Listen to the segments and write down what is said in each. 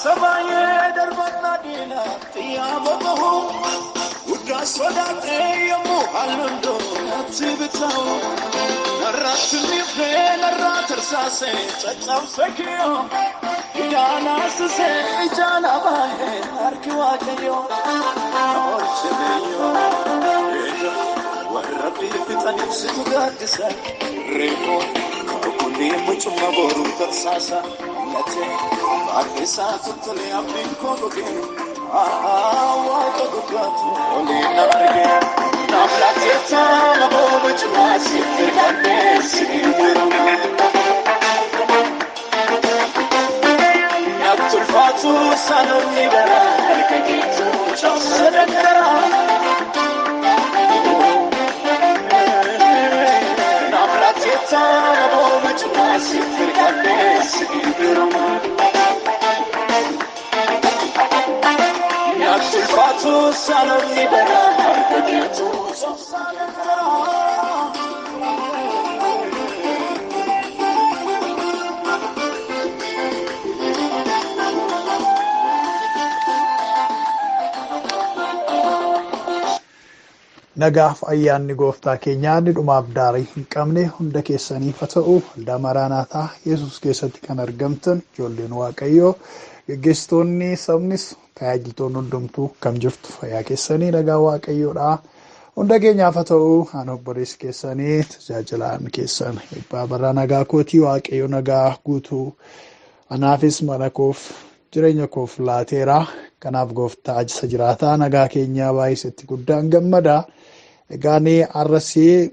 Sabaye darbana dina tiyamoho udasodate yamu halundo tibitaw naratni fena ratersase tsamsekiyo idana sese jana bahe arkiwa kayo orcheyo warabbi fitani sugadisa reko kulli muchma boru tarsasa nate Arisa tutule abinko goge wa togatu oli narge naflateta labo bujwasi fikane sibiru Naktulfatu sanuni bara alkagitu chosrakara Naflateta labo bujwasi fikane sibiru Naktulfatu sanuni bara alkagitu chosrakara Nagaaf ayyaanni gooftaa keenyaa inni dhumaaf daarii hin qabne hunda keessaniif haa ta'u. Waldaa Maraanaataa Yesuus keessatti kan argamtan ijoolleen Waaqayyoo gaggeessitoonni sabnis tajaajiltoonni hundumtuu kam jirtu fayyaa keessanii nagaa Waaqayyoodha. Hunda keenyaaf haa ta'u. Ani obboleessi keessanii tajaajilaan keessan eebbaa bara nagaa kootii Waaqayyo nagaa guutuu anaafis mana koof jireenya koof laateera. Kanaaf gooftaa isa jiraataa nagaa keenyaa baay'isetti guddaan gammada. Egaan arrasii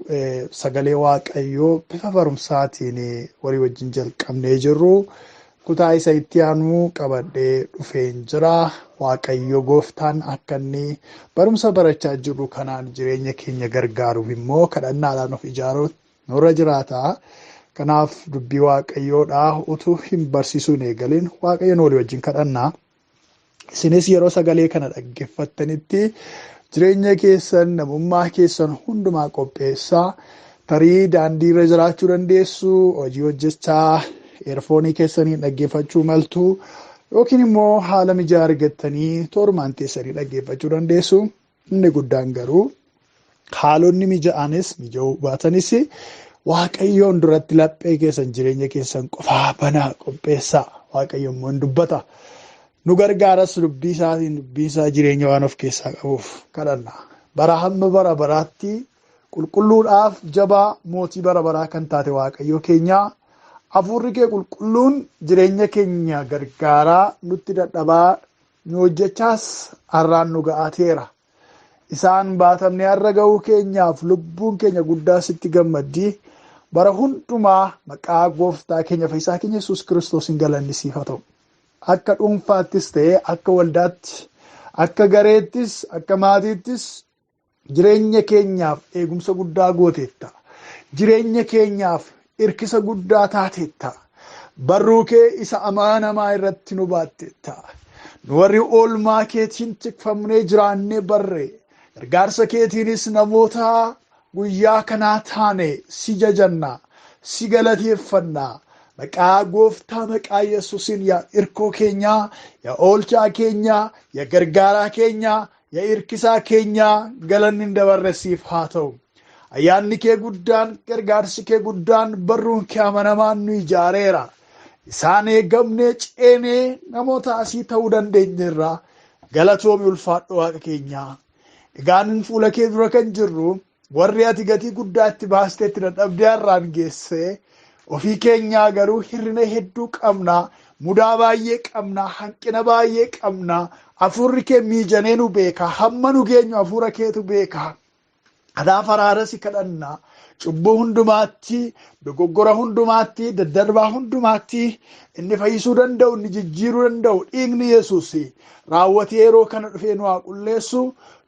sagalee Waaqayyoo bifa barumsaatiin walii wajjin jalqabnee jirru kutaa isa itti aanu qabadhee dhufeen jira. Waaqayyo gooftaan akka inni barumsa barachaa jirru kanaan jireenya keenya gargaaruuf immoo kadhannaadhaan of ijaaruuf nurra jiraata. Kanaaf dubbii Waaqayyoodhaa utuu hin barsiisuun eegaliin Waaqayyoon walii wajjin kadhannaa. Isinis yeroo sagalee kana dhaggeeffattanitti jireenya keessan namummaa keessan hundumaa qopheessaa. Tarii daandii irra jiraachuu dandeessu, hojii hojjechaa eerfoonii keessanii dhaggeeffachuu maltu yookiin immoo haala mijaa argattanii toormaan teessanii dhaggeeffachuu dandeessu. Inni guddaan garuu haalonni mija'anis mija'uu baatanis Waaqayyoon duratti laphee keessan jireenya keessan qofaa banaa qopheessaa. Waaqayyo immoo hin dubbata. Nu gargaaras dubbii isaatiin dubbii isaa jireenya waan of keessaa qabuuf kadhanna. Bara hamma bara baraatti qulqulluudhaaf jabaa mootii bara baraa kan taate Waaqayyo keenya hafuurri kee qulqulluun jireenya keenya gargaaraa nutti dadhabaa nu hojjechaas har'aan nu ga'ateera. Isaan baatamne har'a ga'uu keenyaaf lubbuun keenya guddaa sitti gammaddi. Bara hundumaa maqaa gooftaa keenya fayyisaa keenya Yesuus Kiristoosiin galanni siif haa ta'u. Akka dhuunfaattis ta'ee akka waldaatti akka gareettis akka maatiittis jireenya keenyaaf eegumsa guddaa gooteetta. Jireenya keenyaaf irkisa guddaa taateetta. Barruu kee isa amaanamaa irratti nu baatteetta. Nu warri oolmaa keetiin tikfamnee jiraannee barree gargaarsa keetiinis namoota guyyaa kanaa taane si jajanna si galateeffanna. Maqaa gooftaa maqaa Yesuusin yaa irkoo keenyaa, yaa oolchaa keenyaa, yaa gargaaraa keenyaa, yaa irkisaa keenyaa galanni hin dabarre siif haa ta'u. Ayyaanni kee guddaan, gargaarsi kee guddaan, barruun kee amanamaan nu ijaareera. Isaan eegamnee ceenee namoota asii ta'uu dandeenyerra galatoomi ulfaadhu Waaqa keenyaa. Egaan fuula kee dura kan jirru warri ati gatii guddaa itti baasteetti dadhabdee har'aan geessee ofii keenyaa garuu hirrina hedduu qabna, mudaa baay'ee qabna, hanqina baay'ee qabna. Hafuurri kee miijanee nu beeka, hamma nu geenyu hafuura keetu beeka. Kanaaf araara si kadhanna. cubbuu hundumaatti, dogoggora hundumaatti, daddarbaa hundumaatti inni fayyisuu danda'u, inni jijjiiruu danda'u dhiigni Yesuus raawwatee yeroo kana dhufee nu haa qulleessu.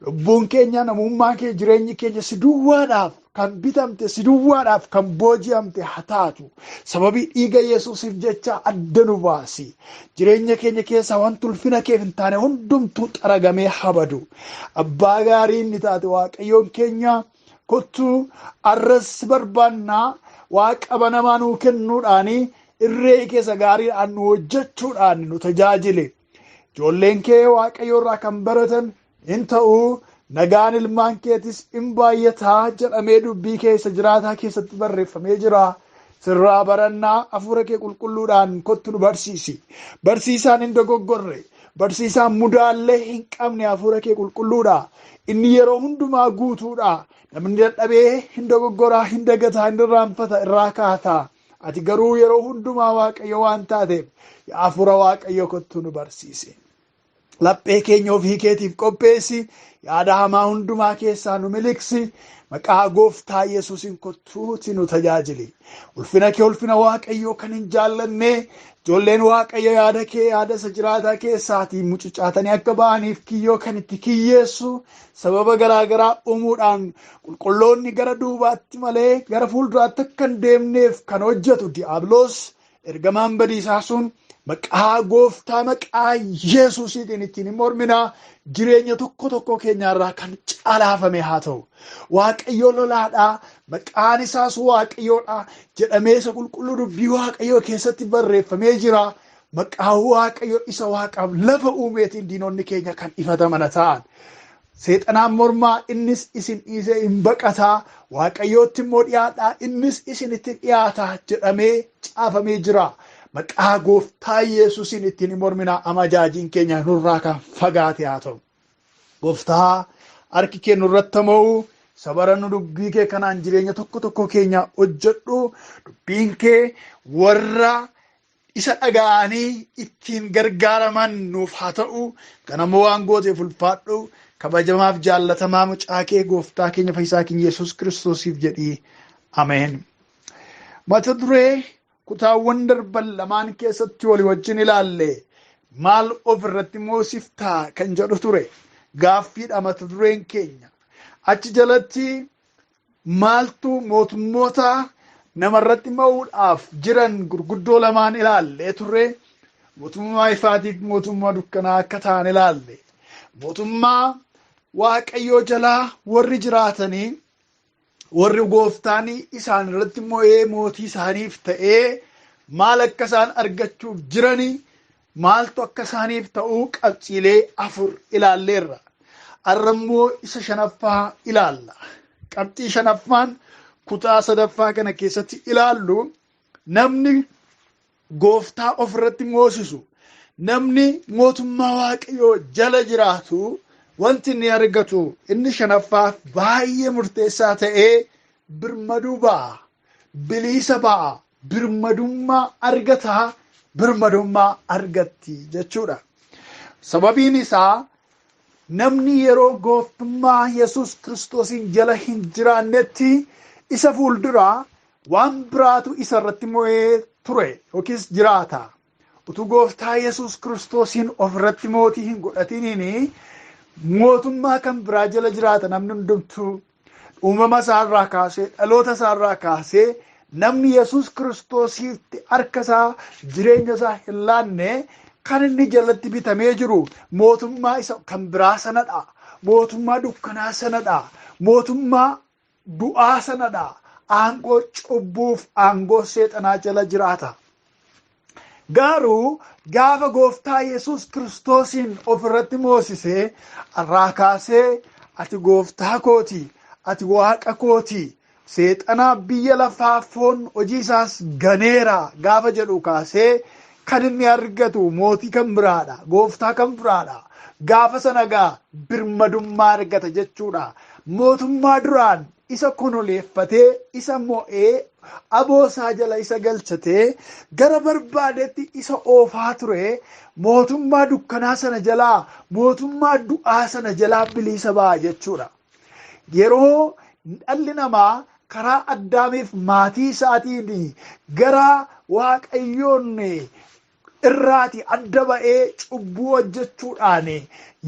Lubbuun keenya, namummaan keenya, jireenyi keenya si duwwaadhaaf kan bitamte, si duwwaadhaaf kan booji'amte haa taatu. Sababii dhiiga Yesuusiif jecha adda nu baasi. Jireenya keenya keessaa wanti ulfina keef hin taane hundumtuu xaragamee habadu. Abbaa gaarii inni taate Waaqayyoon keenya kottuu arras barbaannaa Waaqa banamaa nuu kennuudhaani irree keessa gaariidhaan nu hojjechuudhaan nu tajaajile. Ijoolleen kee Waaqayyo irraa kan baratan in ta'u, nagaan ilmaan keetis in baay'ataa jedhamee dubbii keessa jiraataa keessatti barreeffamee jira. Sirraa barannaa hafuura kee qulqulluudhaan kottu nu barsiisi. Barsiisaan hin dogoggorre, barsiisaan mudaallee hin qabne hafuura kee qulqulluudha. Inni yeroo hundumaa guutuudha. Namni dadhabee hin dogoggoraa, hin dagataa, hin irraanfata, irraa kaata. Ati garuu yeroo hundumaa Waaqayyo waan taateef hafuura Waaqayyo kottu nu barsiisi. Laphee keenya ofii keetiif qopheessi. Yaada hamaa hundumaa keessaa nu miliksi. Maqaa Gooftaa Yesuusiin kottuuti nu tajaajili. Ulfina kee ulfina Waaqayyoo kan hin jaallanne, ijoolleen Waaqayyo yaada kee, yaada isa jiraataa keessaatii mucucaatanii akka ba'aniif kiyyoo kan itti kiyyeessu sababa garaagaraa uumuudhaan qulqulloonni gara duubaatti malee gara fuulduraatti akka hin deemneef kan hojjetu diiyaabiloos ergamaan badiisaa sun maqaa Gooftaa, maqaa Yesuusiitiin ittiin hin morminaa. Jireenya tokko tokko keenyaarraa kan calaafame haa ta'u. Waaqayyo lolaadhaa, maqaan isaas Waaqayyoodha jedhamee isa qulqulluu dubbii Waaqayyoo keessatti barreeffamee jira. Maqaa Waaqayyo isa Waaqaaf lafa uumeetiin diinonni keenya kan ifataman ta'an. Seexanaan mormaa innis isin dhiisee hin baqataa, Waaqayyootti immoo dhiyaadhaa innis isinitti dhiyaataa jedhamee caafamee jira. Maqaa Gooftaa Yesuusiin ittiin hin morminaa. Amajaajiin keenya nurraa kan fagaate haa ta'u. Gooftaa harki kee nurratti ta'u, sabarannu dubbii kee kanaan jireenya tokko tokko keenya hojjedhu. Dubbiin kee warra isa dhaga'anii ittiin gargaaraman nuuf haa ta'u. Kanammoo waan gooteef ulfaadhu. Kabajamaaf jaallatamaa mucaa kee Gooftaa keenya Fayyisaa keenya Yesuus Kiristoosiif jedhii. Ameen. Mata duree kutaawwan darban lamaan keessatti walii wajjin ilaalle maal of irratti moosiftaa kan jedhu ture. Gaaffiidha mata dureen keenya. Achi jalatti maaltu mootummoota namarratti mo'uudhaaf jiran gurguddoo lamaan ilaallee ture. Mootummaa ifaatiif mootummaa dukkanaa akka ta'an ilaalle. Mootummaa Waaqayyoo jalaa warri jiraatanii, warri Gooftaan isaan irratti mo'ee mootii isaaniif ta'ee maal akka isaan argachuuf jiranii, maaltu akka isaaniif ta'uu qabxiilee 4 ilaalleerra. Har'ammoo isa 5ffaa ilaalla. Qabxii 5ffaan kutaa 3ffaa kana keessatti ilaallu namni Gooftaa of irratti moosisu, namni mootummaa Waaqayyoo jala jiraatu wanti inni argatu inni 5ffaa baay'ee murteessaa ta'ee birmaduu ba'a, bilisa ba'a, birmadummaa argataa, birmadummaa argatti jechuudha. Sababiin isaa namni yeroo gooftummaa Yesuus Kiristoosiin jala hin jiraannetti isa fuulduraa waan biraatu isa irratti mo'ee ture yookiis jiraata. Utuu Gooftaa Yesuus Kiristoosiin of irratti mootii hin godhatiniin mootummaa kan biraa jala jiraata namni hundumtuu. Uumama isaarraa kaasee, dhaloota isaarraa kaasee namni Yesuus Kiristoosiitti harka isaa, jireenya isaa hin laanne kan inni jalatti bitamee jiru mootummaa isa kan biraa sanadha. Mootummaa dukkanaa sanadha. Mootummaa du'aa sanadha. Aangoo cubbuuf aangoo seexanaa jala jiraata. Garuu gaafa Gooftaa Yesuus Kiristoosiin of irratti moosisee irraa kaasee ati Gooftaa kooti, ati Waaqa kooti, seexanaa biyya lafaa foon hojii isaas ganeera gaafa jedhu kaasee kan inni argatu mootii kan biraadha, Gooftaa kan biraadha. Gaafa sana gaa birmadummaa argata jechuudha. Mootummaa duraan isa konoleeffatee, isa mo'ee, aboosaa jala isa galchatee gara barbaadetti isa oofaa ture. Mootummaa dukkanaa sana jalaa, mootummaa du'aa sana jalaa bilisa ba'a jechuudha. Yeroo dhalli namaa karaa Addaamiif maatii isaatiin gara Waaqayyoon irraati adda ba'ee cubbuu hojjechuudhaan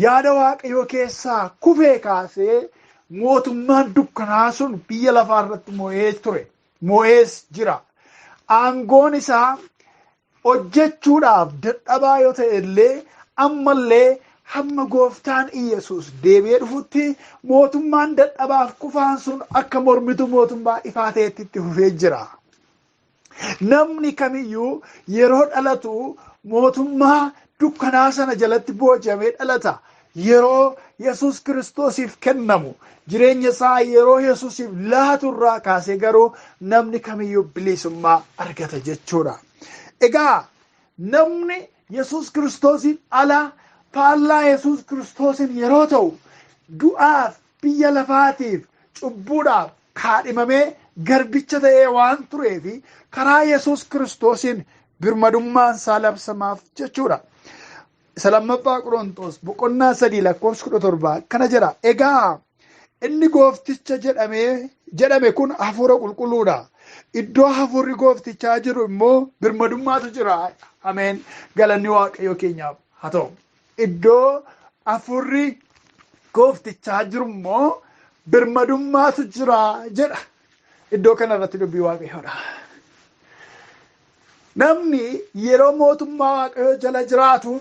yaada Waaqayyoo keessaa kufee kaasee mootummaan dukkanaa sun biyya lafaa irratti mo'ee ture. Mo'ees jira. Aangoon isaa hojjechuudhaaf dadhabaa yoo ta'e illee ammallee hamma gooftaan Iyesuus deebi'ee dhufutti mootummaan dadhabaaf kufaan sun akka mormitu mootummaa ifaa ta'etti itti fufee jira. Namni kamiyyuu yeroo dhalatu mootummaa dukkanaa sana jalatti booji'amee dhalata. Yeroo Yesuus Kiristoosiif kennamu jireenya isaa yeroo Yesuusiif laatu irraa kaasee garuu namni kamiyyuu bilisummaa argata jechuudha. Egaa namni Yesuus Kiristoosiin ala faallaa Yesuus Kiristoosiin yeroo ta'u du'aaf biyya lafaatiif cubbuudhaaf kaadhimamee garbicha ta'ee waan tureef karaa Yesuus Kiristoosiin birmadummaan isaa labsamaaf jechuudha. Isa lammaffaa Qorontos boqonnaa 3:17 kana jedha. Egaa inni goofticha jedhame kun hafuura qulqulluudha. Iddoo hafuurri gooftichaa jiru immoo birmadummaatu jira. Ameen. Galanni Waaqayyoo keenyaaf haa ta'u. Iddoo hafuurri gooftichaa jiru immoo birmadummaatu jira jedha. Iddoo kanarratti dubbii Waaqayyoodha. Namni yeroo mootummaa Waaqayyoo jala jiraatu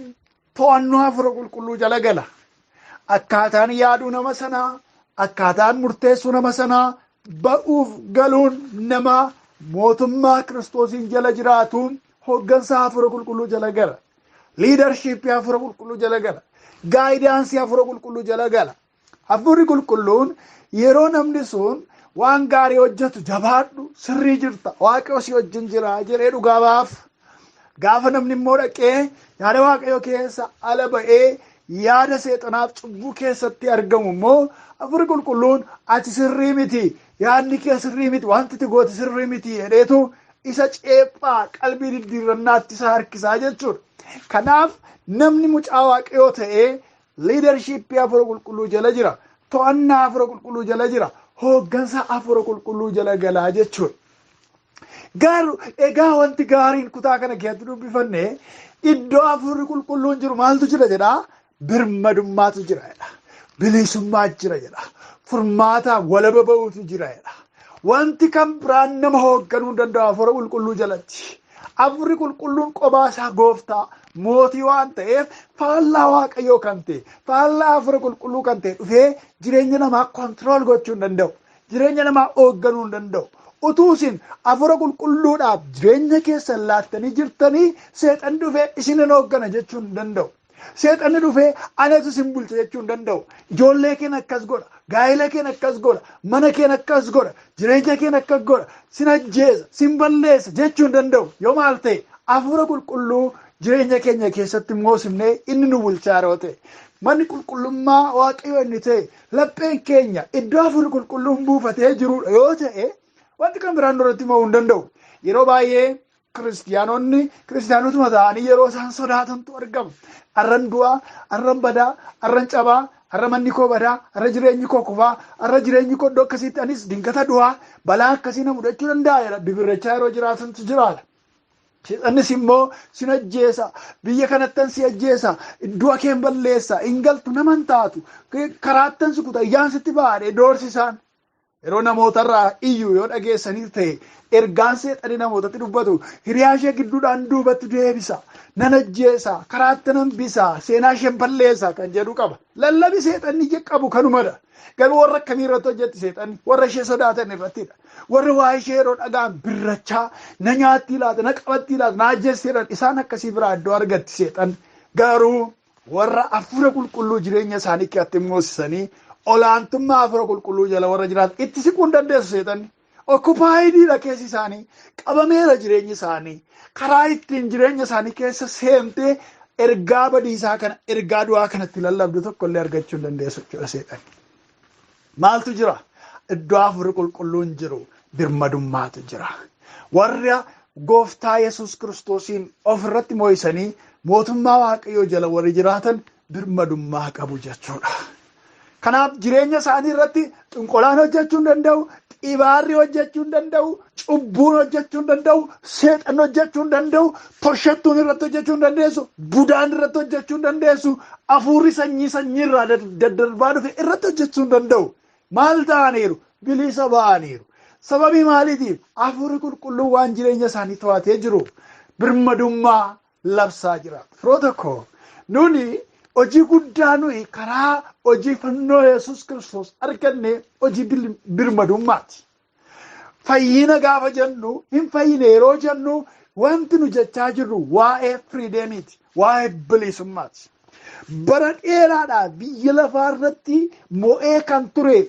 to'annoo hafuura qulqulluu jala gala. Akkaataan yaaduu nama sanaa, akkaataan murteessuu nama sanaa, ba'uuf galuun nama mootummaa Kiristoosiin jala jiraatu hooggansa hafuura qulqulluu jala gala. Liidarshiippii hafuura qulqulluu jala gala. Gaayidaansii hafuura qulqulluu jala gala. Hafuurri qulqulluun yeroo namni sun waan gaarii hojjetu jabaadhu sirrii jirta Waaqayyo si wajjin jira jedhee dhugaa baaf. Gaafa namni immoo dhaqee yaada Waaqayyoo keessa ala ba'ee yaada seexanaaf cubbuu keessatti argamu immoo hafuurri qulqulluun ati sirrii miti, yaadni kee sirrii miti, wanti ati goote sirrii miti jedheetu isa ceephaa qalbii diddiirrannaatti isa harkisaa jechuudha. Kanaaf namni mucaa Waaqayyoo ta'ee liidarshiippii hafuura qulqulluu jala jira, to'annaa hafuura qulqulluu jala jira, hooggansa hafuura qulqulluu jala galaa jechuudha. Garuu egaa wanti gaariin kutaa kana keessatti dubbifanne iddoo hafuurri qulqulluun jiru maaltu jira jedhaa? Birmadummaatu jira jedha. Bilisummaa jira jedha. Furmaataa walaba ba'uutu jira jedha. Wanti kan biraan nama hoogganuu danda'u hafuura qulqulluu jalatti. Hafuurri qulqulluun kophaa isaa gooftaa mootii waan ta'eef faallaa Waaqayyoo kan ta'e, faallaa hafuura qulqulluu kan ta'e dhufee jireenya namaa kontirool gochuu hin danda'u. Jireenya namaa hoogganuu hin danda'u. Utuu isin hafuura qulqulluudhaaf jireenya keessan laattanii jirtanii seexanni dhufee isin hooggana jechuu hin danda'u. Seexanni dhufee anatu isin bulcha jechuu hin danda'u. Ijoollee keen akkas godha, gaa'ela keen akkas godha, mana keen akkas godha, jireenya keen akkas godha, sin ajjeesa, sin balleessa jechuu hin danda'u. Yoo maal ta'e hafuura qulqulluu jireenya keenya keessatti moosifnee inni nu bulchaa yeroo ta'e. Manni qulqullummaa Waaqayyoo inni ta'e lapheen keenya iddoo hafuurri qulqulluun buufatee jirudha yoo ta'e wanti kan biraan duratti mo'uu hin danda'u. Yeroo baay'ee kiristaanotuma ta'anii yeroo isaan sodaatantu argama. Arran du'aa, arran badaa, arran cabaa, arra manni koo badaa, arra jireenyi koo kufaa, arra jireenyi koo iddoo akkasiitti anis dingata du'aa, balaa akkasii na mudachuu danda'a. Bibirrachaa yeroo jiraatantu jiraata. Seexannis immoo sin ajjeesa, biyya kanattan si ajjeesa, du'a keen balleessa, hin galtu naman taatu, karaattan si kuta, iyyaan sitti baadhee doorsisaan. Yeroo namootarraa iyyuu yoo dhageessaniif ta'e ergaan seexanii namootatti dubbatu hiriyaa ishee gidduudhaan duubatti deebisa, nan ajjeesa, karaatti nan bisa, seenaa isheen balleessa kan jedhu qaba. Lallabi seexanni qabu kanumadha. Garuu warra akkamii irratti hojjetti seexanni? Warra ishee sodaatan irrattidha. Warra waa ishee yeroo dhagaan birrachaa na nyaatti laata, na qabatti laata, na ajjeesseedhaan isaan akkasii biraa iddoo argatti seexanni. Garuu warra hafuura qulqulluu jireenya isaanii keessatti moosisanii olaantummaa hafuura qulqulluu jala warra jiraatan itti siquu hin dandeessu seexanni. Okkupaayidiidha keessi isaanii, qabameera jireenyi isaanii, karaa ittiin jireenya isaanii keessa seentee ergaa badiisaa kana, ergaa du'aa kanatti lallabdu tokko illee argachuu hin dandeessu jechuudha seexanni. Maaltu jira? Iddoo hafuurri qulqulluun jiru birmadummaatu jira. Warra gooftaa Yesuus Kiristoosiin ofirratti mo'isanii mootummaa Waaqayyoo jala warri jiraatan birmadummaa qabu jechuudha. Kanaaf jireenya isaanii irratti xinqolaan hojjechuu hin danda'u, xibaarri hojjechuu hin danda'u, cubbuun hojjechuu hin danda'u, seexan hojjechuu hin danda'u, toshattuun irratti hojjechuu hin dandeessu, budaan irratti hojjechuu hin dandeessu, hafuurri sanyii irraa daddarbaa dhufe irratti hojjechuu hin danda'u. Maal ta'aniiru? Bilisa ba'aniiru. Sababii maaliitiif? Hafuurri qulqulluun waan jireenya isaanii to'atee jiru birmadummaa labsaa jira. Firoota koo nuni hojii guddaa nuyi karaa hojii fannoo Yesuus Kiristoos arganne hojii birmadummaati. Fayyina gaafa jennu hin fayyine yeroo jennu wanti nu jechaa jirru waa'ee firiideemiiti, waa'ee bilisummaati. Bara dheeraadhaa biyya lafaa irratti mo'ee kan ture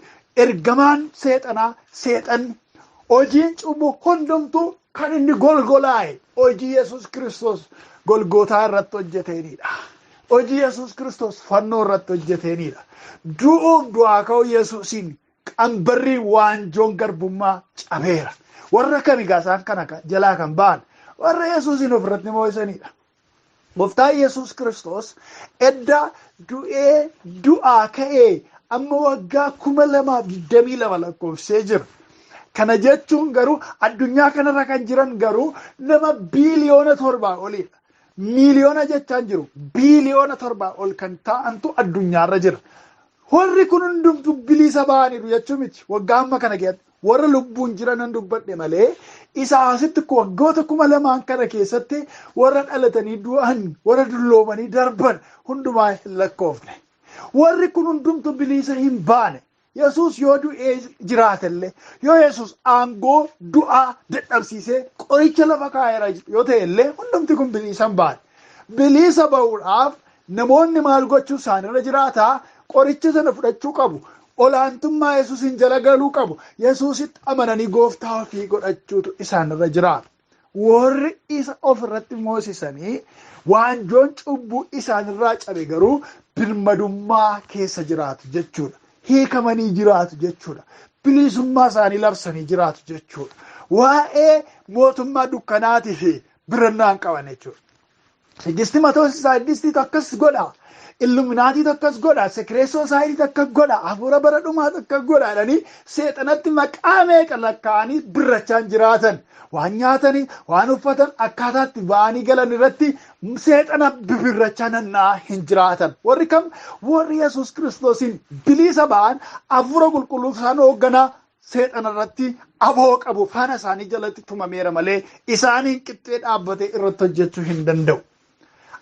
ergamaan seexanaa seexanni hojiin cubbuu hundumtuu kan inni golgolaa'e hojii Yesuus Kiristoos golgootaa irratti hojjeteenidha. Hojii Yesuus Kiristoos fannoo irratti hojjeteenidha. Du'uuf du'aa ka'uu Yesuusiin qanbarriin waanjoon garbummaa cabeera. Warra kamigaa isaan kana jalaa kan ba'an warra Yesuusiin ofirratti mo'isanidha. Gooftaan Yesuus Kiristoos edda du'ee du'aa ka'ee amma waggaa 2022 lakkoofsee jira. Kana jechuun garuu addunyaa kanarra kan jiran garuu nama biiliyoona 7 olidha. Miiliyoona jechaan jiru biiliyoona 7 ol kan ta'antu addunyaarra jira. Warri kun hundumtu bilisa ba'aniiru jechuun miti. Waggaa amma kana keessatti warra lubbuun jiran hin dubbadhe malee isa asitti waggoota 2000 kana keessatti warra dhalatanii du'an, warra dulloomanii darban hundumaa hin lakkoofne. Warri kun hundumtu bilisa hin baane. Yesuus yoo du'ee jiraatellee yoo Yesuus aangoo du'aa dadhabsiisee qoricha lafa kaa'eera yoo ta'ellee hundumti kun bilisa hin baane. Bilisa ba'uudhaaf namoonni maal gochuu isaanirra jiraataa? Qoricha sana fudhachuu qabu. Olaantummaa Yesuusin jala galuu qabu. Yesuusitti amananii gooftaa ofii godhachuutu isaanirra jiraata. Warri isa ofirratti moosisanii waanjoon cubbuu isaanirraa cabe garuu birmadummaa keessa jiraatu jechuudha. Hiikamanii jiraatu jechuudha. Bilisummaa isaanii labsanii jiraatu jechuudha. Waa'ee mootummaa dukkanaatii fi birannaan qaban jechuudha. Sigisti Matoos Saayintistii akkas godha. Illuminaatii akkas godha. Sekireessoo Saayitii akkas godha. Hafuura bara dhumaa akkas godha jedhanii seexanatti maqaa meeqa lakkaa'anii birrachaan jiraatan. Waan nyaatanii, waan uffatan akkaataatti ba'anii galan irratti seexana bibirrachaa nannaa hin jiraatan. Warri kam? Warri Yesuus Kiristoosiin bilisa ba'an hafuura qulqulluu isaan hoogganaa seexana irratti aboo qabu faana isaanii jalatti tumameera malee isaaniin qixxee dhaabbatee irratti hojjechuu hin danda'u.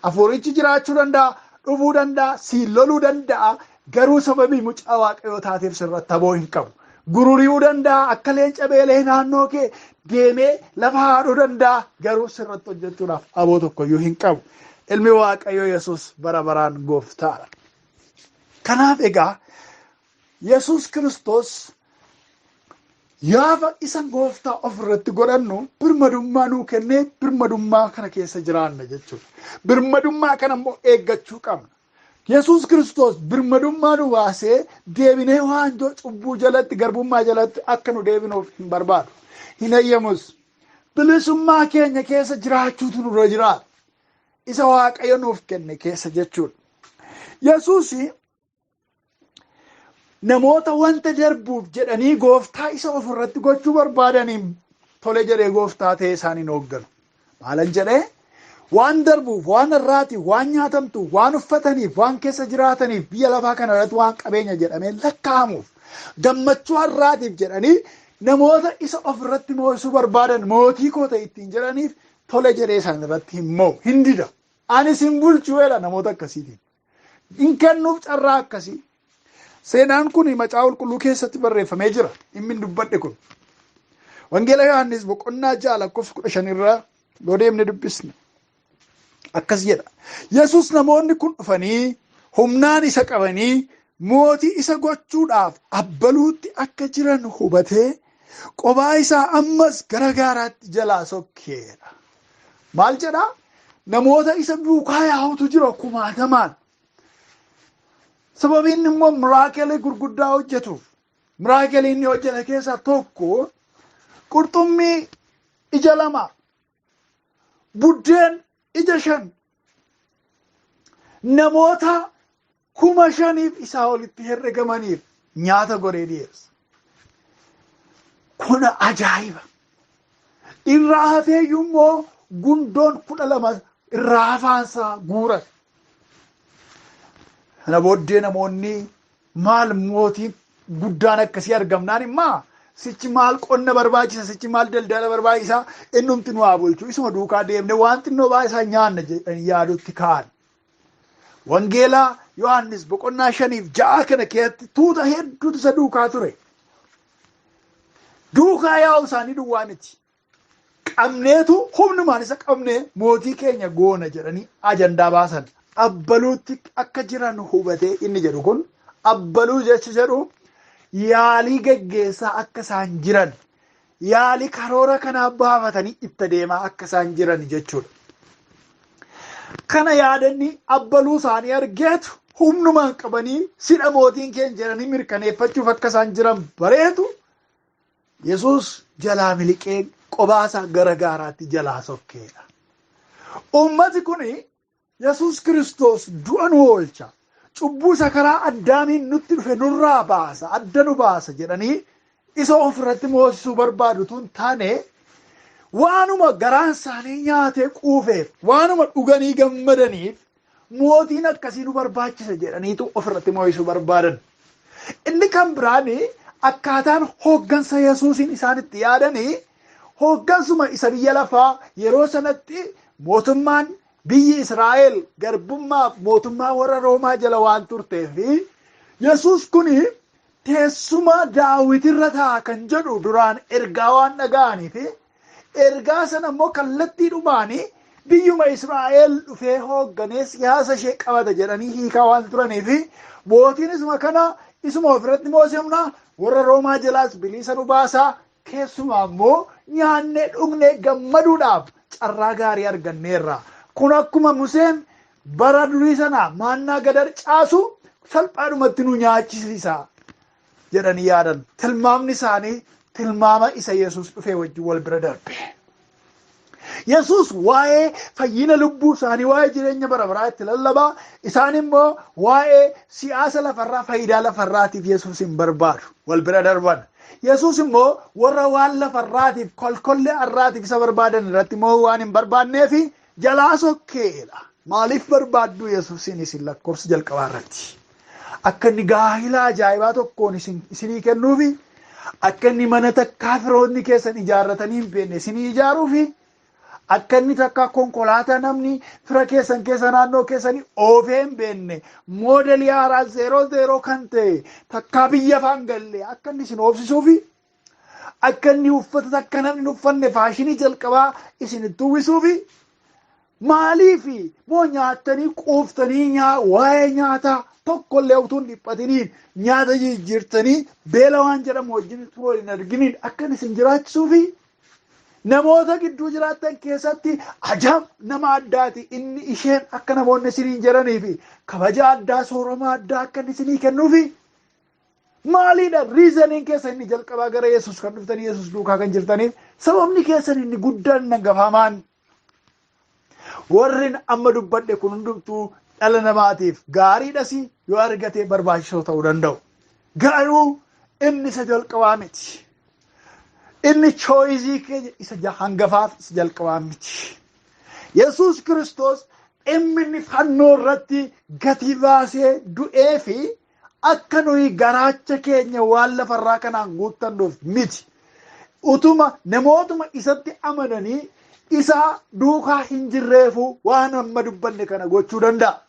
Hafuurichi jiraachuu danda'a, dhufuu danda'a, siin loluu danda'a, garuu sababii mucaa waaqayyoo taateef sirratti aboo hin qabu. Gururi'uu danda'a, akka leenca beelee naannoo kee deemee lafa haadhuu danda'a, garuu sirratti hojjechuudhaaf aboo tokkoyyuu hin qabu. Ilmi waaqayyoo Yesuus bara baraan gooftaadha. Kanaaf egaa Yesuus Kiristoos yaafa isa gooftaa ofirratti godhannu birmadummaa nuu kennee birmadummaa kana keessa jiraanna jechuudha. Birmadummaa kana immoo eeggachuu qabna. Yesuus Kiristoos birmadummaa nu baasee deebinee waanjoo cubbuu jalatti garbummaa jalatti akka nu deebinuuf hin barbaadu. Hin eeyyamus. Bilisummaa keenya keessa jiraachuutu nurra jiraata. Isa Waaqayyo nuuf kenne keessa jechuudha. Yesuus namoota wanta darbuuf jedhanii gooftaa isa ofirratti gochuu barbaadaniin tole jedhee gooftaa ta'ee isaaniin hoogganu. Maalan jedhee? Waan darbuuf, waan irraatiif, waan nyaatamtuuf, waan uffataniif, waan keessa jiraataniif, biyya lafaa kana irratti waan qabeenya jedhamee lakkaa'amuuf, gammachuu har'aatiif jedhanii namoota isa ofirratti moosisuu barbaadan mootii koo ta'e ittiin jedhaniif tole jedhee isaan irratti hin mo'u, hin dida. Anis hin bulchuudha namoota akkasiitiin. Hin kennuuf carraa akkasii. Seenaan kun macaa qulqulluu keessatti barreeffamee jira. Inni dubbadhe kun. Wangeela Yohaannis boqonnaa 6:15 irraa yoo deemne dubbisne. Akkas jedha. Yesuus namoonni kun dhufanii humnaan isa qabanii mootii isa gochuudhaaf abbaluutti akka jiran hubatee qophaa isaa ammas gara gaaraatti jalaa sokkeera. Maal jedhaa? Namoota isa duukaa yaa'utu jira kumaatamaan. Sababiin immoo miraakelee gurguddaa hojjetuuf. Miraakelee inni hojjete keessaa tokko qurxummii ija 2, buddeen ija 5, namoota 5,000 isaa olitti herregamaniif nyaata godhee dhiyeessa. Kun ajaa'iba! Irraa hafeeyyuu immoo gundoon 12 irraa hafaansaa guurate. Kana booddee namoonni maal mootiin guddaan akkasii argamnaan immaa sichi maal qonna barbaachisa, sichi maal daldala barbaachisa, innumti nu haa bulchu, isuma duukaa deemne waan xinnoo baay'isaa nyaanna jedhanii yaadutti ka'an. Wangeelaa Yohaannis boqonnaa 5-6 kana keessatti tuuta hedduutu isa duukaa ture. Duukaa yaa'u isaanii duwwaa miti. Qabneetu humnumaan isa qabnee mootii keenya goona jedhanii ajandaa baasan. Abbaluutti akka jiran hubatee inni jedhu kun abbaluu jechi jedhu yaalii geggeessaa akka isaan jiran, yaalii karoora kanaa baafatanii itti deemaa akka isaan jiran jechuudha. Kana yaadanni abbaluu isaanii argeetu humnumaan qabanii sidha mootiin keenya jedhanii mirkaneeffachuuf akka isaan jiran bareetu Yesuus jalaa miliqee qobaasaa gara gaaraatti jalaa sokkeedha. Ummati kun Yesuus Kiristoos du'a nu oolcha, cubbuu isa karaa Addaamiin nutti dhufe nurraa baasa, adda nu baasa jedhanii isa ofirratti moosisuu barbaadutu hin taane waanuma garaan isaanii nyaatee quufeef, waanuma dhuganii gammadaniif mootiin akkasii nu barbaachisa jedhaniitu ofirratti moosisuu barbaadan. Inni kan biraan akkaataan hooggansa Yesuusiin isaanitti yaadanii hooggansuma isa biyya lafaa yeroo sanatti mootummaan biyyi Israa'el garbummaaf mootummaa warra Roomaa jala waan turteef Yesuus kun teessuma Daawitirra taa'a kan jedhu duraan ergaa waan dhaga'aniif ergaa sana immoo kallattiidhumaan biyyuma Israa'el dhufee hoogganee siyaasa ishee qabata jedhanii hiikaa waan turaniif mootiin isuma kana isuma ofirratti moosifna warra Roomaa jalaas bilisa nu baasaa keessumaa immoo nyaannee dhugnee gammaduudhaaf carraa gaarii arganneerra. Kun akkuma Museen bara durii sana maannaa gadar caasu salphaadhumatti nu nyaachisiisa jedhanii yaadan. Tilmaamni isaanii tilmaama isa Yesuus dhufee wajjin wal bira darbe. Yesuus waa'ee fayyina lubbuu isaanii, waa'ee jireenya bara baraa itti lallabaa, isaan immoo waa'ee siyaasa lafarraa, faayidaa lafarraatiif Yesuus hin barbaadu wal bira darban. Yesuus immoo warra waan lafarraatiif kolkollee arraatiif isa barbaadan irratti immoo waan hin barbaanneefi jalaa sokkeedha. Maaliif barbaaddu Yesuusin isin lakkoofsa jalqabaa irratti? Akka inni gaa'ila ajaa'ibaa tokkoon isinii kennuufi, akka inni mana takkaa firoonni keessan ijaarratanii hin beekne isinii ijaaruufi, akka inni takka konkolaataa namni fira keessan keessa naannoo keessanii oofee hin beekne moodelii haaraa 00 kan ta'e takkaa biyya afaan galle akka inni isin oofsisuufi, akka inni uffata takka namni hin uffanne faashinii jalqabaa isinitti uwwisuufi, maaliifi moo nyaattanii quuftanii waa'ee nyaataa tokkollee utuu hin dhiphatiniin nyaata jijjiirtanii beela waan jedhamu wajjin turuu hin arginiin akka isin jiraachisuufi namoota gidduu jiraattan keessatti ajaa'ib nama addaati inni isheen akka namoonni isiniin jedhaniifi kabaja addaa sooroma addaa akka isinii kennuufi maaliidha riizaniin keessa inni jalqabaa gara Yesuus kan dhuftanii Yesuus duukaa kan jirtaniif sababni keessan inni guddaan hangafamaan warrin amma dubbadhe kun hundumtuu dhala namaatiif gaariidhas yoo argate barbaachisoo ta'uu danda'u. Garuu inni isa jalqabaa miti. Inni choizii keenya isa hangafaaf isa jalqabaa miti. Yesuus Kiristoos inni fannoo irratti gatii baasee du'ee fi akka nuyi garaacha keenya waan lafarraa kanaan guuttannuuf miti. Utuma namootuma isatti amananii isa duukaa hin jirreefu waan amma dubbanne kana gochuu danda'a.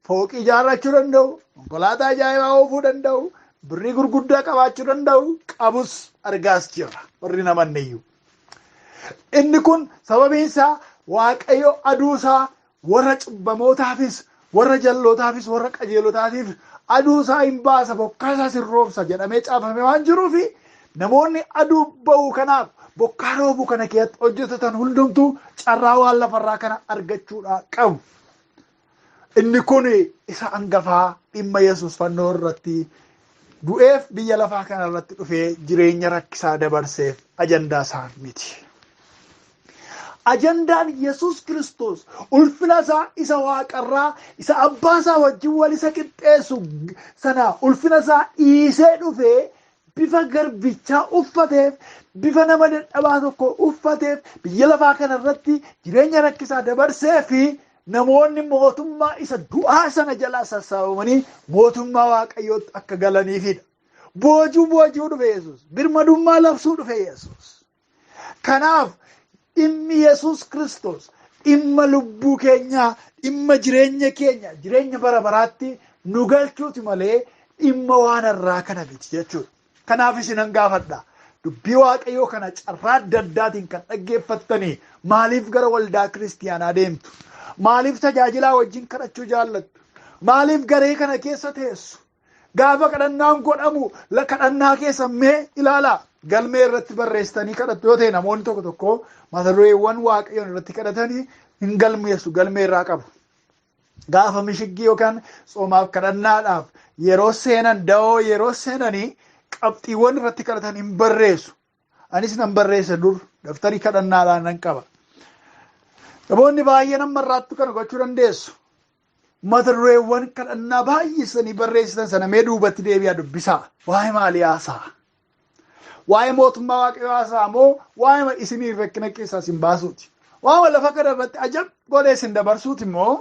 Fooqii ijaarrachuu danda'u, konkolaataa ajaa'ibaa oofuu danda'u, birrii gurguddaa qabaachuu danda'u, qabus argaas jira warri namanneeyyuu. Inni kun sababiin isaa Waaqayyo aduusaa warra cubbamootaafis, warra jallootaafis, warra qajeelotaatiif aduusaa hin baasa, bokkaasaas hin roobsa jedhamee caafame waan jiruufi namoonni aduu ba'uu kanaaf bokkaa roobuu kana keessatti hojjetatan hundumtuu carraa waan lafarraa kana argachuudhaa qabu. Inni kun isa hangafaa dhimma Yesuus fannoo irratti du'eef biyya lafaa kana irratti dhufee jireenya rakkisaa dabarseef ajandaa isaa miti. Ajandaan Yesuus Kiristoos ulfina isaa isa waaqarraa isa abbaa isaa wajjin wal isa qixxeessu sana ulfina isaa dhiisee dhufee bifa garbichaa uffateef bifa nama dadhabaa tokko uffateef biyya lafaa kanarratti jireenya rakkisaa dabarsee fi namoonni mootummaa isa du'aa sana jalaa sassaabamanii mootummaa waaqayyootti akka galaniifidha. Boojuu dhufe Yesuus. Birmadummaa labsuu dhufe Yesuus. Kanaaf dhimmi Yesuus Kiristoos dhimma lubbuu keenyaa, dhimma jireenya keenya, jireenya bara baraatti nu galchuuti malee dhimma waan irraa kana miti jechuudha. Kanaaf isinan gaafadha. Dubbii waaqayyoo kana carraa adda addaatiin kan dhaggeeffattanii maaliif gara waldaa kiristiyaanaa deemtu? Maaliif tajaajilaa wajjin kadhachuu jaallattu? Maaliif garee kana keessa teessu? Gaafa kadhannaan godhamu kadhannaa keessa mee ilaalaa. Galmee irratti barreessitanii kadhattu yoo ta'e namoonni tokko tokko mata dureewwan waaqayyoon irratti kadhatanii hin galmeessu, galmee irraa qabu. Gaafa mishiggii yookaan soomaaf kadhannaadhaaf yeroo seenan da'oo yeroo seenanii qabxiiwwan irratti kadhatan hin barreessu. Anis nan barreessa dur daftarii kadhannaadhaan nan qaba. Namoonni baay'een amma irraattu kana gochuu dandeessu. Mata dureewwan kadhannaa baay'isanii barreessitan sana mee duubatti deebi'aa dubbisaa. Waa'ee maalii haasa'a? Waa'ee mootummaa waaqayyoo haasa'a moo waa'ee isinii rakkina keessaa isin baasuuti? Waa'ee lafa kana irratti ajab godhee isin dabarsuuti moo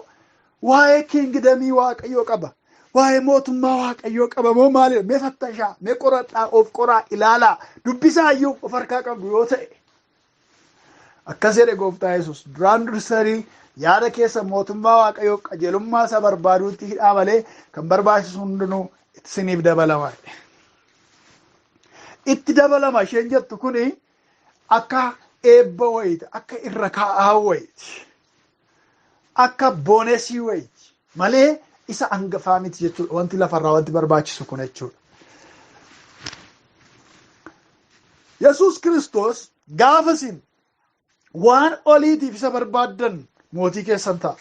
waa'ee kiingidamii waaqayyoo qaba? Waa'ee mootummaa waaqayyoo qaba moo maali? Mee fattashaa, mee qoradhaa, of qoraa, ilaalaa, dubbisaa iyyuu of harkaa qabdu yoo ta'e. Akkas jedhe gooftaa Yesuus duraan dursanii yaada keessa mootummaa waaqayyoo qajeelummaa isa barbaaduutti hidhaa malee kan barbaachisu hundinuu isiniif dabalama. Itti dabalama isheen jettu kuni akka eebba wayiti, akka irra kaa'aa wayiti, akka boonesii wayiti malee isa hangafaa miti jechuudha. Wanti lafarraa wanti barbaachisu kun jechuudha. Yesuus Kiristoos gaafa isin waan oliitiif isa barbaaddan mootii keessan ta'a.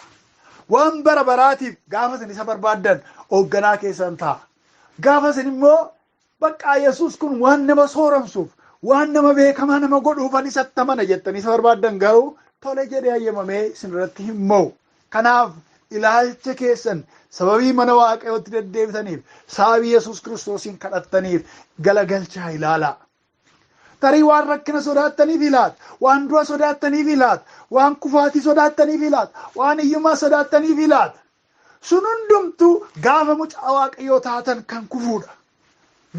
Waan bara baraatiif gaafa isin isa barbaaddan hoogganaa keessan ta'a. Gaafa isin immoo bakka Yesuus kun waan nama sooramsuuf, waan nama beekamaa nama godhuufan isatti amana jettanii isa barbaaddan garuu tole jedhee hayyamamee isin irratti hin mo'u. Kanaaf ilaalcha keessan sababii mana waaqayyootti deddeebitaniif, sababii Yesuus Kiristoosiin kadhattaniif galagalchaa ilaalaa. Tarii waan rakkina sodaattaniif ilaata, waan du'a sodaattaniif ilaata, waan kufaatii sodaattaniif ilaata, waan hiyyummaa sodaattaniif ilaata. Sun hundumtuu gaafa mucaa waaqayyoo taatan kan kufuudha.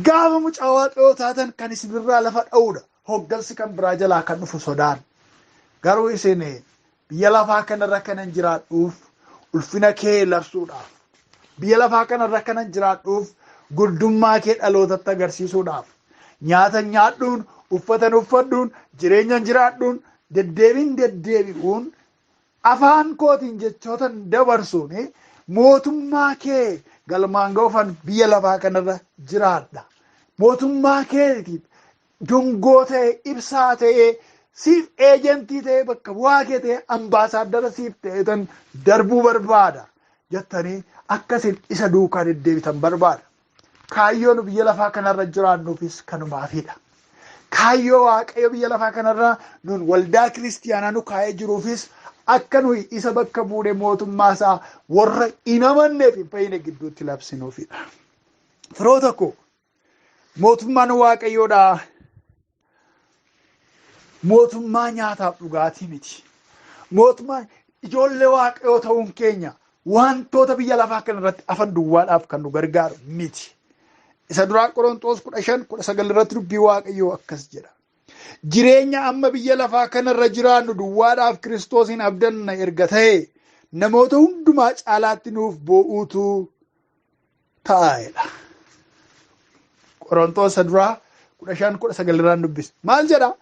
Gaafa mucaa waaqayyoo taatan kan isinirraa lafa dha'uudha. Hoggansi kan biraa jalaa kan dhufu sodaan. Garuu isin biyya lafaa kanarra kanan jiraadhuuf ulfina kee labsuudhaaf, biyya lafaa kanarra kanan jiraadhuuf guddummaa kee dhalootatti agarsiisuudhaaf, nyaata nyaadhuun, uffatan uffadhuun, jireenyan jiraadhuun, deddeebi'uun, afaan kootiin jechootan dabarsuun mootummaa kee galmaan ga'uufan biyya lafaa kanarra jiraadha. Mootummaa keetiif dungoo ta'e, ibsaa ta'e, siif eejentii ta'e, bakka bu'aa kee ta'e, ambaasaaddara siif ta'etan darbuu barbaada jettanii akkasin isa duukaa deddeebitan barbaada. Kaayyoon biyya lafaa kanarra jiraannuufis kanumaafidha. Kaayyoo waaqayyo biyya lafaa kanarra nun waldaa kiristiyaanaa nu kaa'ee jiruufis akka nuyi isa bakka buune mootummaa isaa warra hin amanneef hin fayyine gidduutti labsinuufidha. Firoota koo mootummaan waaqayyoodha. Mootummaa nyaataaf dhugaatii miti. Mootummaan ijoollee waaqayyoo ta'uun keenya wantoota biyya lafaa kanarratti afan duwwaadhaaf kan nu gargaaru miti. Isa duraa Qorontos 15:19 irratti dubbii waaqayyoo akkas jedha. Jireenya amma biyya lafaa kanarra jiraannu duwwaadhaaf Kiristoosiin abdanna erga ta'e namoota hundumaa caalaatti nuuf boo'uutu ta'edha. Qorontos isa duraa 15:19 irraan dubbisa. Maal jedha?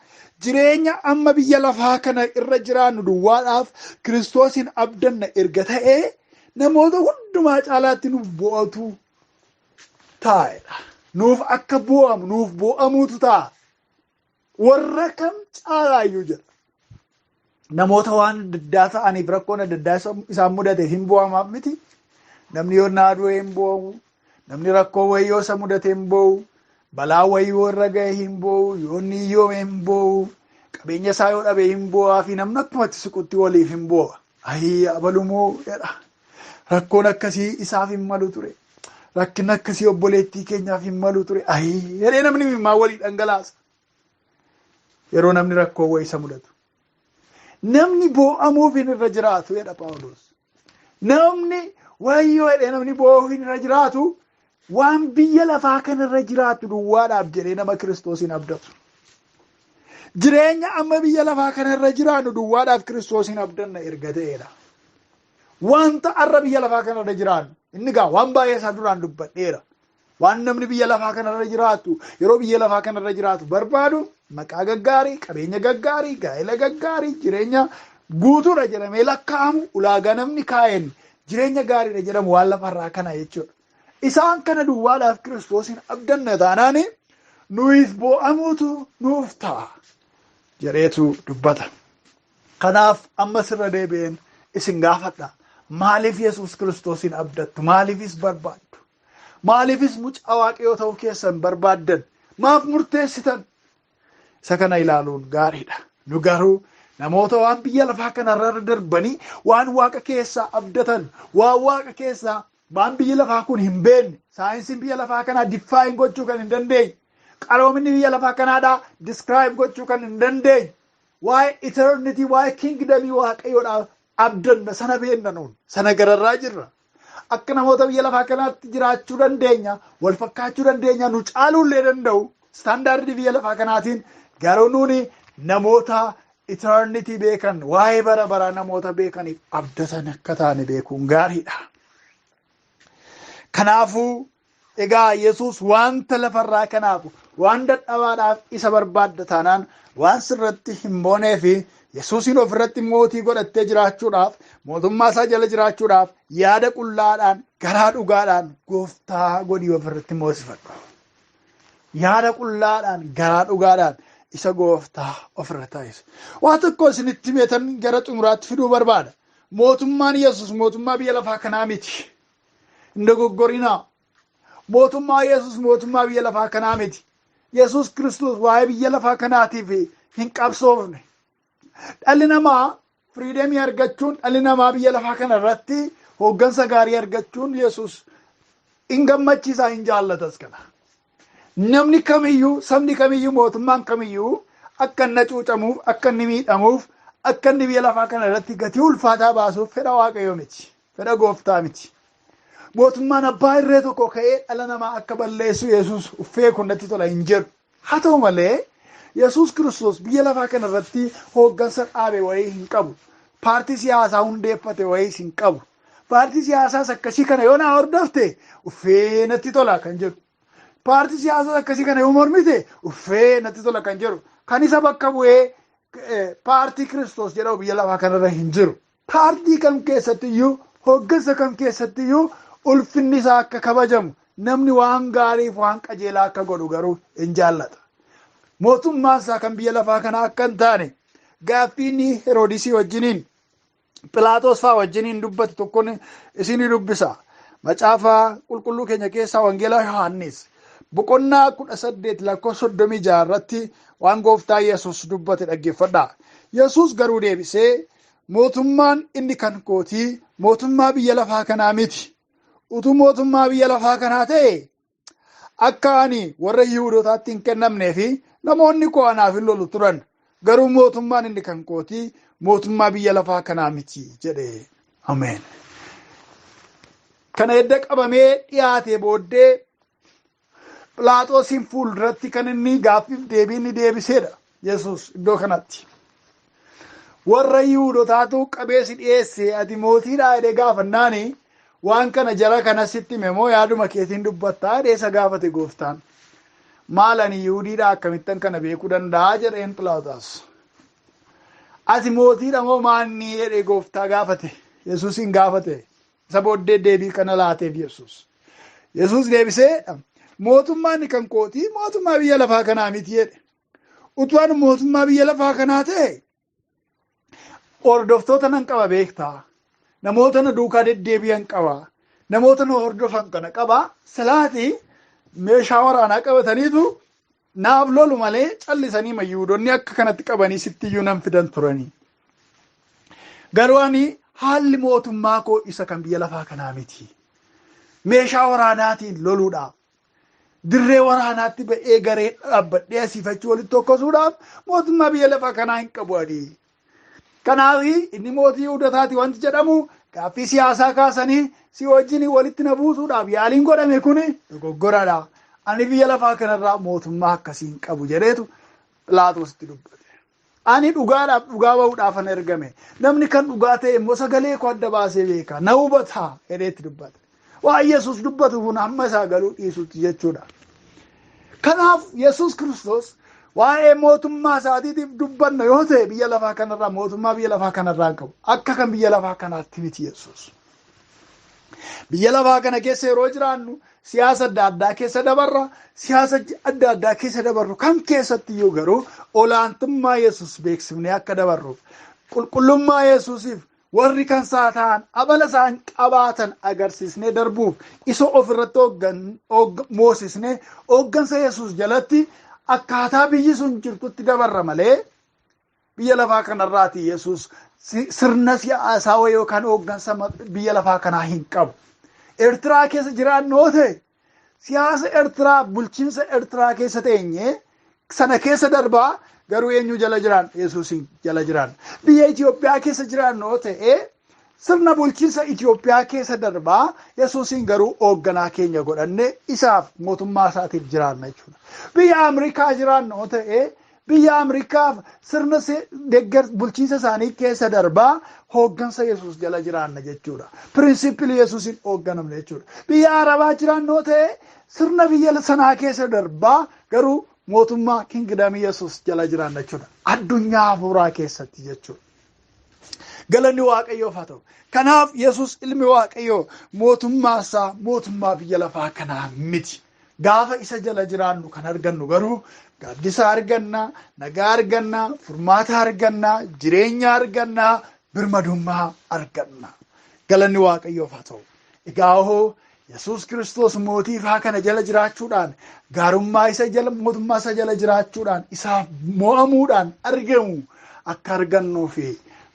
Jireenya amma biyya lafaa kana irra jiraannu duwwaadhaaf Kiristoosiin abdanna erga ta'e namoota hundumaa caalaatti nuuf boo'atu ta'edha. Nuuf akka boo'amu, nuuf boo'amuutu ta'a. Warra kam caalaayyuu jedha. Namoota waan addaa ta'aniif rakkoon adda isaan mudate hin boo'amaaf miti. Namni yoo naaduu hin boo'u, namni rakkoo wayyoo isa mudate hin boo'u, balaa wayyoo irra ga'e hin boo'u, yoo niyyoo hin boo'u, qabeenya isaa yoo dhabe hin boo'aa fi namni akkumatti siqutti waliif hin boo'a. Ayii abalumoo jedha. Rakkoon akkasii isaaf hin malu ture. Rakkin akkasii obboleettii keenyaaf hin malu ture. Ayii jedhee namni imimmaa walii dhangalaasa. Yeroo namni rakkoo wayii isa mudatu. Namni boo'amuuf hin irra jiraatu jedha Phaawulos. Namni wayyoo jedhee namni boo'uuf hin irra jiraatu waan biyya lafaa kanarra jiraatu duwwaadhaaf jedhee nama Kiristoosin abdatu. Jireenya amma biyya lafaa kanarra jiraannu duwwaadhaaf Kiristoosin abdanna erga ta'edha. Wanta arra biyya lafaa kanarra jiraannu inni gaa waan baay'ee isaa duraan dubbadheera. Waan namni biyya lafaa kanarra jiraatu yeroo biyya lafaa kanarra jiraatu barbaadu maqaa gaggaarii, qabeenya gaggaarii, gaa'ela gaggaarii, jireenya guutuudha jedhamee lakkaa'amu ulaagaa namni kaa'een jireenya gaariidha jedhamu waan lafarraa kana jechuudha. Isaan kana duwwaadhaaf Kiristoosin abdanna taanaani nuyis boo'amuutu nuuf ta'a jedheetu dubbata. Kanaaf ammas irra deebi'een isin gaafadha. Maaliif Yesuus Kiristoosin abdattu? Maaliifis barbaaddu? Maaliifis mucaa waaqayyoo ta'uu keessan barbaaddan? Maaf murteessitan? Isa kana ilaaluun gaariidha. Nu garuu namoota waan biyya lafaa kanarra darbanii waan waaqa keessaa abdatan, waan waaqa keessaa waan biyya lafaa kun hin beekne, saayinsiin biyya lafaa kanaa diffaayin gochuu kan hin dandeenye, qaroominni biyya lafaa kanaadhaa diskiraayib gochuu kan hin dandeenye, waa'ee eternity, waa'ee kingdamii waaqayyoodhaaf abdanna sana beenna nuun sana gararraa jirra. Akka namoota biyya lafaa kanaatti jiraachuu dandeenya, wal fakkaachuu dandeenya, nu caaluullee danda'u istaandaardii biyya lafaa kanaatiin. Garuu nuuni namoota eternity beekan, waa'ee bara baraa namoota beekaniif abdatan akka taane beekuun gaariidha. Kanaafuu egaa Yesuus wanta lafarraa kanaafu waan dadhabaadhaaf isa barbaadda taanaan waan sirratti hin boonee fi Yesuusin ofirratti mootii godhattee jiraachuudhaaf, mootummaa isaa jala jiraachuudhaaf yaada qullaadhaan, garaa dhugaadhaan gooftaa godhii ofirratti moosifadhu. Yaada qullaadhaan, garaa dhugaadhaan isa gooftaa ofirra taasisu. Waan tokko isinitti beetan gara xumuraatti fiduu barbaada. Mootummaan Yesuus mootummaa biyya lafaa kanaa miti. Hin dogoggorinaa. Mootummaa Yesuus mootummaa biyya lafaa kanaa miti. Yesuus Kiristoos waa'ee biyya lafaa kanaatiif hin qabsoofne. Dhalli namaa firiidemii argachuun, dhalli namaa biyya lafaa kana irratti hooggansa gaarii argachuun Yesuus hin gammachiisaa, hin jaallatas kana. Namni kamiyyuu, sabni kamiyyuu, mootummaan kamiyyuu akka inni cuucamuuf, akka inni miidhamuuf, akka inni biyya lafaa kana irratti gatii ulfaataa baasuuf fedha waaqayyoo miti, fedha gooftaa miti. Mootummaan abbaa irree tokko ka'ee dhala namaa akka balleessu Yesuus uffee kunnatti tola hin jedhu. Haa ta'u malee Yesuus Kiristoos biyya lafaa kana irratti hooggansa dhaabe wayii hin qabu. Paartii siyaasaa hundeeffate wayii hin qabu. Paartii siyaasaas akkasii kana yoo naa hordofte uffee natti tola kan jedhu. Paartii siyaasaa akkasii kana yoo mormite uffee natti tola kan jedhu. Kan isa bakka bu'ee paartii Kiristoos jedhamu biyya lafaa kanarra hin jiru. Paartii kam keessattiyyuu, hooggansa kam keessattiyyuu ulfinni isaa akka kabajamu, namni waan gaariif waan qajeelaa akka godhu garuu hin jaallata. Mootummaan isaa kan biyya lafaa kanaa akka hin taane gaaffiin Heroodisii wajjiniin, Philaaxoos fa'aa wajjiniin dubbate tokkoon isinii dubbisa. Macaafa qulqulluu keenya keessaa Wangeelaa Yohaannis boqonnaa 18 lakkoofsa 36 irratti waan gooftaa Yesuus dubbate dhaggeeffadhaa. Yesuus garuu deebisee mootummaan inni kan kootii mootummaa biyya lafaa kanaa miti. Utuu mootummaa biyya lafaa kanaa ta'e akka ani warra Yihuudootaatti hin kennamnee fi namoonni koo anaaf hin lolu turan. Garuu mootummaan inni kan kootii mootummaa biyya lafaa kanaa miti jedhe. Ameen. Kana edda qabamee dhiyaate booddee Philaaxoosiin fuulduratti kan inni gaaffiif deebii inni deebiseedha. Yesuus iddoo kanatti. Warra Yihuudootaatu qabeessi dhiyeesse ati mootiidhaa jedhee gaafannaani waan kana jara kana sitti hime moo yaaduma keetiin dubbattaa jedhee isa gaafate gooftaan. Maal ani Yihuudiidhaa akkamittan kana beekuu danda'a jedheen Philaaxoos. Ati mootiidha moo maanni jedhee gooftaa gaafate. Yesuusin gaafate. Isa booddee deebii kana laateef Yesuus. Yesuus deebisee mootummaan kan kootii mootummaa biyya lafaa kanaa miti jedhe. Utuu ani mootummaa biyya lafaa kanaa ta'e hordoftoota nan qaba beektaa. Namoota na duukaa deddeebi'an qaba. Namoota na hordofan kana qaba. Salaatii meeshaa waraanaa qabataniitu naaf lolu malee callisanii Yihuudoonni akka kanatti qabanii sittiyyuu nan fidan turanii. Garuu ani haalli mootummaa koo isa kan biyya lafaa kanaa miti. Meeshaa waraanaatiin loluudhaaf dirree waraanaatti ba'ee garee dhaabbadhee asiifachuu walitti tokkosuudhaaf mootummaa biyya lafaa kanaa hin qabu ani. Kanaaf inni mootii Yihuudootaati wanti jedhamu gaaffii siyaasaa kaasanii si wajjin walitti na buusuudhaaf yaaliin godhame kun dogoggoradha. Ani biyya lafaa kanarraa mootummaa akkasii hin qabu jedheetu Phiilaaxoositti dubbate. Ani dhugaadhaaf dhugaa bahuudhaafan ergame. Namni kan dhugaa ta'e immoo sagalee koo adda baasee beeka. Na hubataa jedheetti dubbate. Waan Yesuus dubbatu kun hamma isaa galuu dhiisutti jechuudha. Kanaaf Yesuus Kiristoos waa'ee mootummaa isaatiitiif dubbanna yoo ta'e biyya lafaa kanarraa mootummaa biyya lafaa kanarraa hin qabu. Akka kan biyya lafaa kanaatti miti Yesuus. Biyya lafaa kana keessa yeroo jiraannu siyaasa adda addaa keessa dabarra. Siyaasa adda addaa keessa dabarru kan keessatti iyyuu garuu olaantummaa Yesuus beeksifnee akka dabarruuf qulqullummaa Yesuusiif warri kan isaa ta'an amala isaan qabaatan agarsiisnee darbuuf isa ofirratti moosisnee hooggansa Yesuus jalatti akkaataa biyyi sun jirtutti dabarra malee biyya lafaa kanarraati Yesuus sirna siyaasaa yookaan hooggansa biyya lafaa kanaa hin qabu. Eertiraa keessa jiraannoo ta'e siyaasa Eertiraa bulchiinsa Eertiraa keessa teenyee sana keessa darbaa garuu eenyu jala jiraan Yesuusin jala jiraan. Biyya Itoophiyaa keessa jiraannoo ta'e sirna bulchiinsa Itoophiyaa keessa darbaa Yesuusin garuu hoogganaa keenya godhanne isaaf mootummaa isaatiif jiraanna jechuudha. Biyya Ameerikaa jiraannoo ta'e biyya Ameerikaaf sirna bulchiinsa isaanii keessa darbaa hooggansa Yesuus jala jiraanna jechuudha. Pirinsipilii Yesuusin hoogganamne jechuudha. Biyya Arabaa jiraannoo ta'e sirna biyya sanaa keessa darbaa garuu mootummaa kingdamii Yesuus jala jiraanna jechuudha. Addunyaa hafuuraa keessatti jechuudha. Galanni Waaqayyoof haa ta'u. Kanaaf Yesuus ilmi Waaqayyoo mootummaa isaa mootummaa biyya lafaa kanaa miti. Gaafa isa jala jiraannu kan argannu garuu gaaddisa arganna, nagaa arganna, furmaata arganna, jireenya arganna, birmadummaa arganna. Galanni Waaqayyoof haa ta'u. Egaa hoo Yesuus Kiristoos mootii faa kana jala jiraachuudhaan gaarummaa isa jala mootummaa isa jala jiraachuudhaan isaaf mo'amuudhaan argamu akka argannuu fi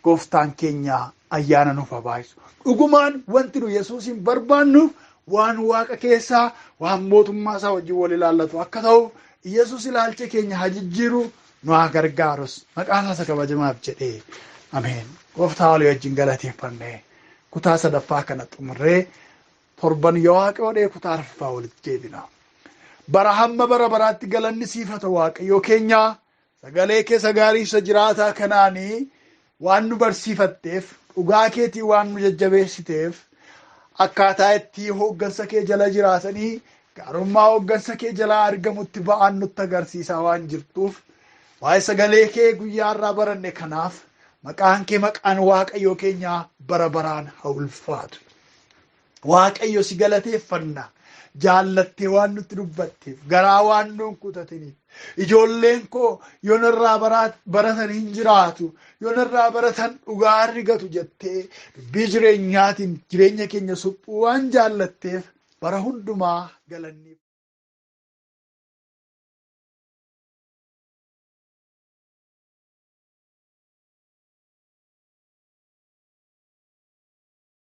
gooftaan keenya ayyaana nuuf haa baay'isu. Dhugumaan wanti nu Yesuusin barbaannuuf waan Waaqa keessaa waan mootummaa isaa wajjin wal ilaallatu akka ta'u Yesuus ilaalcha keenya haa jijjiiru nu haa gargaarus. Maqaan isaa kabajamaaf jedhee ameen. Gooftaa walii wajjin galateeffannee kutaa sadaffaa kana xumurree torban yoo Waaqayyoo kutaa arfaffaa walitti deebina. Bara hamma bara baraatti galanni siif haa ta'u Waaqayyoo keenya sagalee keessa gaarii isa jiraataa kanaanii waan nu barsiifatteef dhugaa keetii waan nu jajjabeessiteef akkaataa itti hooggansa kee jala jiraatanii gaarummaa hooggansa kee jalaa argamutti ba'an nutti agarsiisaa waan jirtuuf waa'ee sagalee kee guyyaarraa baranne kanaaf maqaan kee maqaan Waaqayyoo keenyaa bara baraan haa ulfaatu. Waaqayyo si galateeffanna jaallattee waan nutti dubbatteef garaa waan nuun kutataniif ijoolleen koo yoonarraa baratan hin jiraatu yoonarraa baratan dhugaa argatu jettee dubbii jireenyaatiin jireenya keenya suphuu waan jaallatteef bara hundumaa galanni